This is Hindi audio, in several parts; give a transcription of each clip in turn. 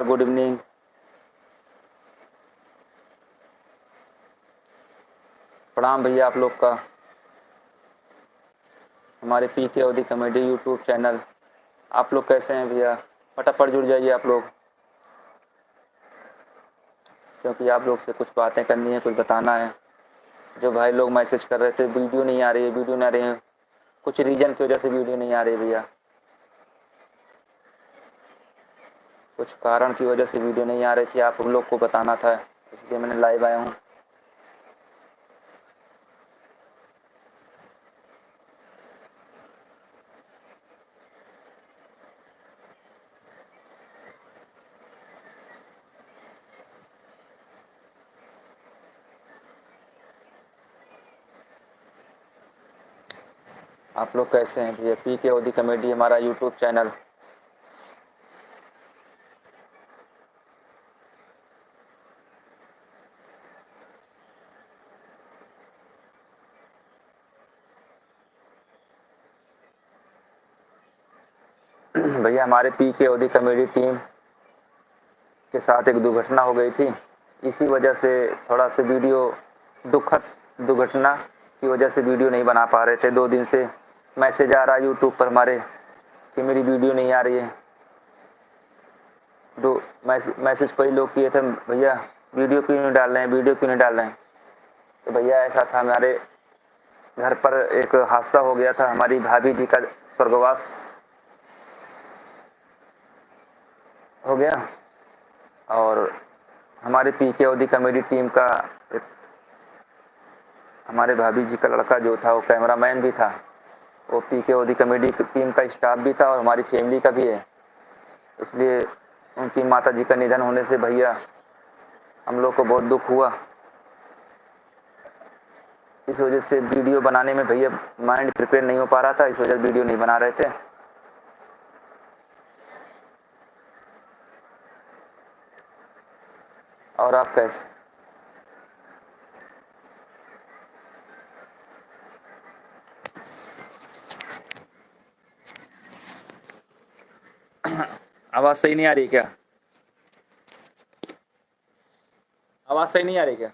Good evening. प्रणाम भैया आप लोग का। हमारे पी के अवधि कॉमेडी यूट्यूब चैनल। आप लोग कैसे हैं भैया? फटाफट जुड़ जाइए आप लोग, क्योंकि आप लोग से कुछ बातें करनी है, कुछ बताना है। जो भाई लोग मैसेज कर रहे थे वीडियो नहीं आ रही है, वीडियो नहीं आ रही है, कुछ रीजन की वजह से वीडियो नहीं आ रही भैया, कुछ कारण की वजह से वीडियो नहीं आ रही थी, आप उन लोग को बताना था, इसलिए मैंने लाइव आया हूँ। आप लोग कैसे हैं भैया? पी के अवधि कॉमेडी हमारा यूट्यूब चैनल। भैया हमारे पी के अवधि कॉमेडी टीम के साथ एक दुर्घटना हो गई थी, इसी वजह से थोड़ा सा वीडियो, दुखद दुर्घटना की वजह से वीडियो नहीं बना पा रहे थे। 2 दिन से मैसेज आ रहा है यूट्यूब पर हमारे कि मेरी वीडियो नहीं आ रही है। दो मैसेज कई लोग किए थे, भैया वीडियो क्यों नहीं डाल रहे हैं, वीडियो क्यों नहीं डाल रहे हैं। तो भैया ऐसा था, हमारे घर पर एक हादसा हो गया था, हमारी भाभी जी का स्वर्गवास हो गया, और हमारे पी के अवधि कॉमेडी टीम का हमारे भाभी जी का लड़का जो था वो कैमरामैन भी था, वो पी के अवधि कॉमेडी टीम का स्टाफ भी था और हमारी फैमिली का भी है। इसलिए उनकी माता जी का निधन होने से भैया हम लोग को बहुत दुख हुआ। इस वजह से वीडियो बनाने में भैया माइंड प्रिपेयर नहीं हो पा रहा था, इस वजह से वीडियो नहीं बना रहे थे। और आप कैसे? आवाज़ सही नहीं आ रही क्या? आवाज़ सही नहीं आ रही क्या?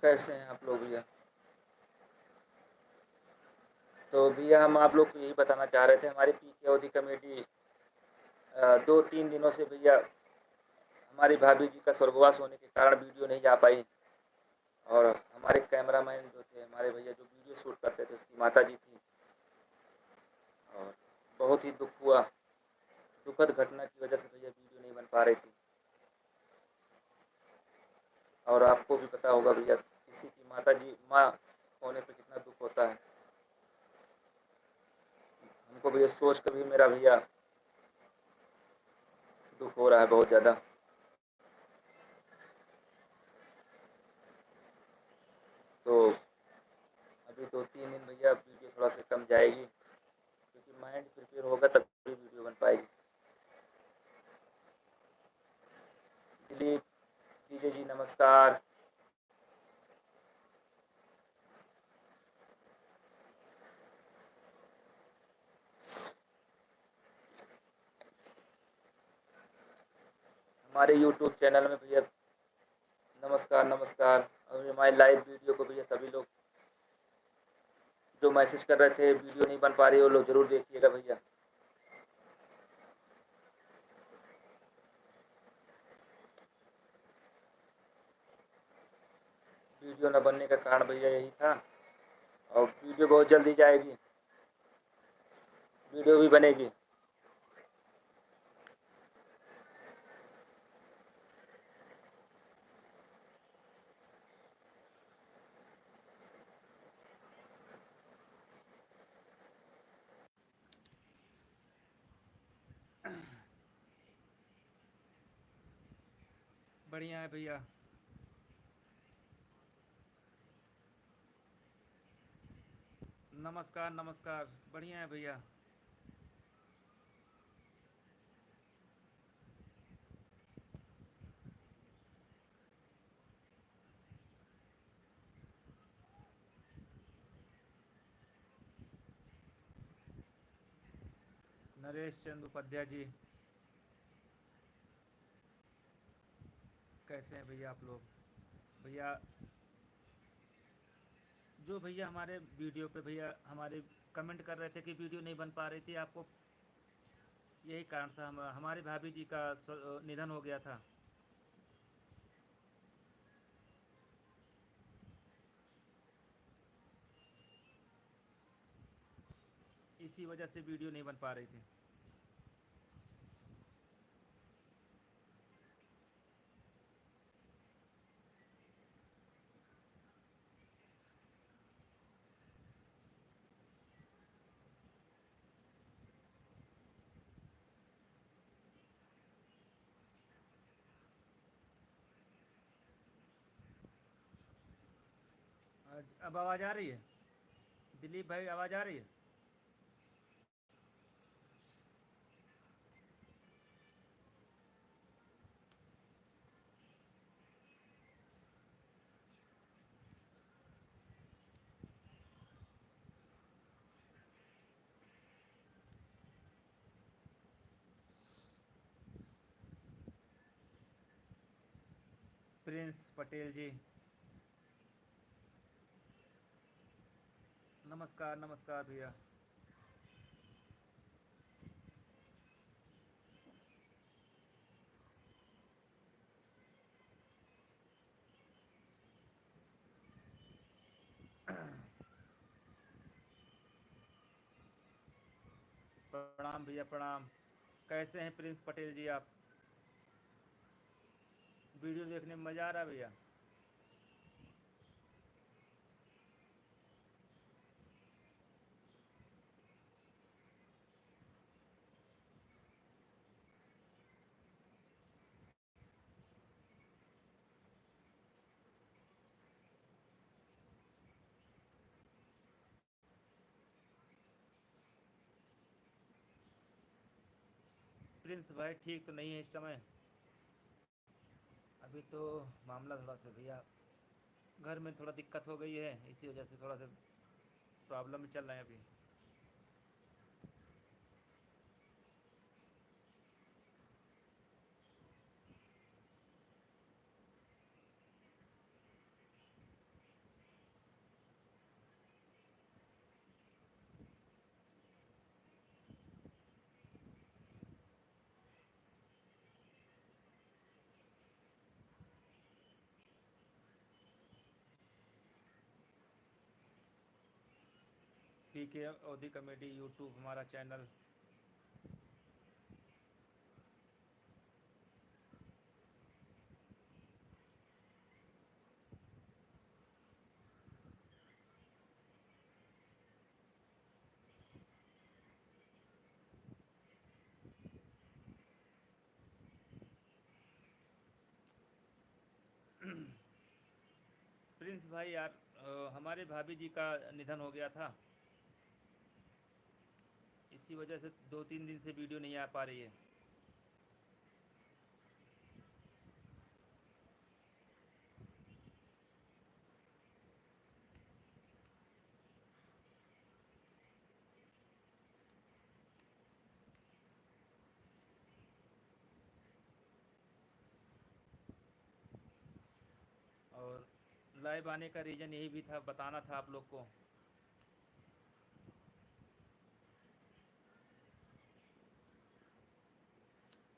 कैसे हैं आप लोग भैया? तो भैया हम आप लोग को यही बताना चाह रहे थे, हमारी पी के अवधि कॉमेडी 2-3 दिनों से भैया हमारी भाभी जी का स्वर्गवास होने के कारण वीडियो नहीं जा पाई, और हमारे कैमरामैन जो थे, हमारे भैया जो वीडियो शूट करते थे, उसकी माता जी थी, और बहुत ही दुख हुआ। दुखद घटना की वजह से भैया वीडियो नहीं बन पा रही थी। और आपको भी पता होगा भैया, किसी की माता जी माँ होने पे कितना दुख होता है। हमको भैया सोच कर भी मेरा भैया दुख हो रहा है बहुत ज़्यादा। तो अभी 2-3 दिन भैया वीडियो थोड़ा सा कम जाएगी, क्योंकि माइंड प्रिपेयर होगा तभी वीडियो बन पाएगी। दिलीप डीजे जी नमस्कार। हमारे यूट्यूब चैनल में भैया नमस्कार नमस्कार। और हमारे लाइव वीडियो को भैया सभी लोग जो मैसेज कर रहे थे वीडियो नहीं बन पा रही, वो लोग ज़रूर देखिएगा भैया। वीडियो न बनने का कारण भैया यही था, और वीडियो बहुत जल्दी जाएगी, वीडियो भी बनेगी। बढ़िया है भैया। नमस्कार नमस्कार, बढ़िया है भैया। नरेश चंद उपाध्याय जी, कैसे हैं भैया आप लोग? भैया, जो भैया हमारे वीडियो पे भैया हमारे कमेंट कर रहे थे कि वीडियो नहीं बन पा रही थी, आपको यही कारण था, हमारे भाभी जी का निधन हो गया था। इसी वजह से वीडियो नहीं बन पा रही थी। अब आवाज़ आ रही है? दिलीप भाई, आवाज़ आ रही है? प्रिंस पटेल जी, नमस्कार नमस्कार भैया। प्रणाम भैया, प्रणाम। कैसे हैं प्रिंस पटेल जी आप? वीडियो देखने में मज़ा आ रहा है भैया? प्रिंस भाई ठीक तो नहीं है इस समय। अभी तो मामला थोड़ा सा भैया, घर में थोड़ा दिक्कत हो गई है, इसी वजह से थोड़ा सा प्रॉब्लम में चल रहे हैं अभी। पीके अवधी कॉमेडी यूट्यूब हमारा चैनल। प्रिंस भाई यार, हमारे भाभी जी का निधन हो गया था, इसी वजह से 2-3 दिन से वीडियो नहीं आ पा रही है। और लाइव आने का रीज़न यही भी था, बताना था आप लोग को।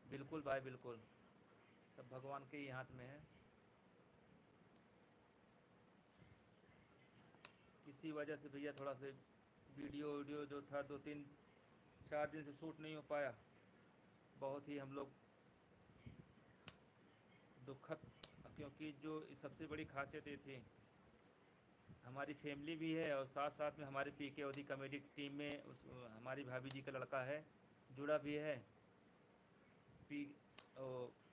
बिल्कुल भाई, बिल्कुल। सब भगवान के ही हाथ में है। इसी वजह से भैया थोड़ा सा वीडियो वीडियो जो था 2-3-4 दिन से शूट नहीं हो पाया। बहुत ही हम लोग दुखद, क्योंकि जो सबसे बड़ी खासियत ये थी, हमारी फैमिली भी है और साथ साथ में हमारे पीके ओदी कॉमेडी की टीम में हमारी भाभी जी का लड़का है, जुड़ा भी है। पी ओ,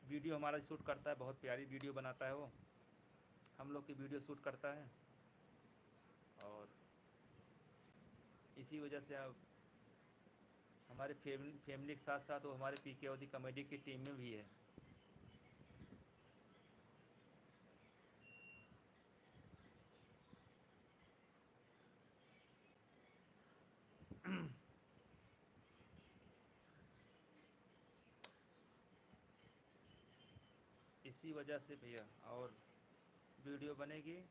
वीडियो हमारा शूट करता है, बहुत प्यारी वीडियो बनाता है वो, हम लोग की वीडियो शूट करता है। और इसी वजह से अब हमारे फैमिली के साथ साथ वो हमारे पीके ओदी कॉमेडी की टीम में भी है। इसी वजह से भैया। और वीडियो बनाएंगे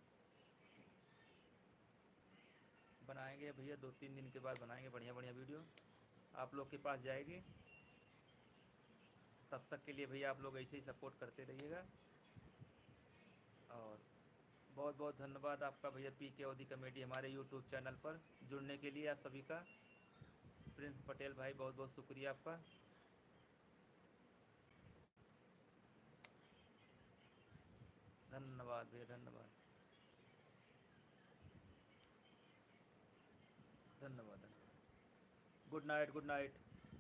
भैया, 2-3 दिन के बाद बनाएंगे बढ़िया बढ़िया वीडियो, आप लोग के पास जाएगी। तब तक के लिए भैया आप लोग ऐसे ही सपोर्ट करते रहिएगा। और बहुत बहुत धन्यवाद आपका भैया, पीके ओदी कॉमेडी हमारे यूट्यूब चैनल पर जुड़ने के लिए आप सभी का। प्रिंस पटेल भाई बहुत बहुत शुक्रिया आपका। धन्यवाद भैया, धन्यवाद धन्यवाद धन्यवाद। Good night, good night.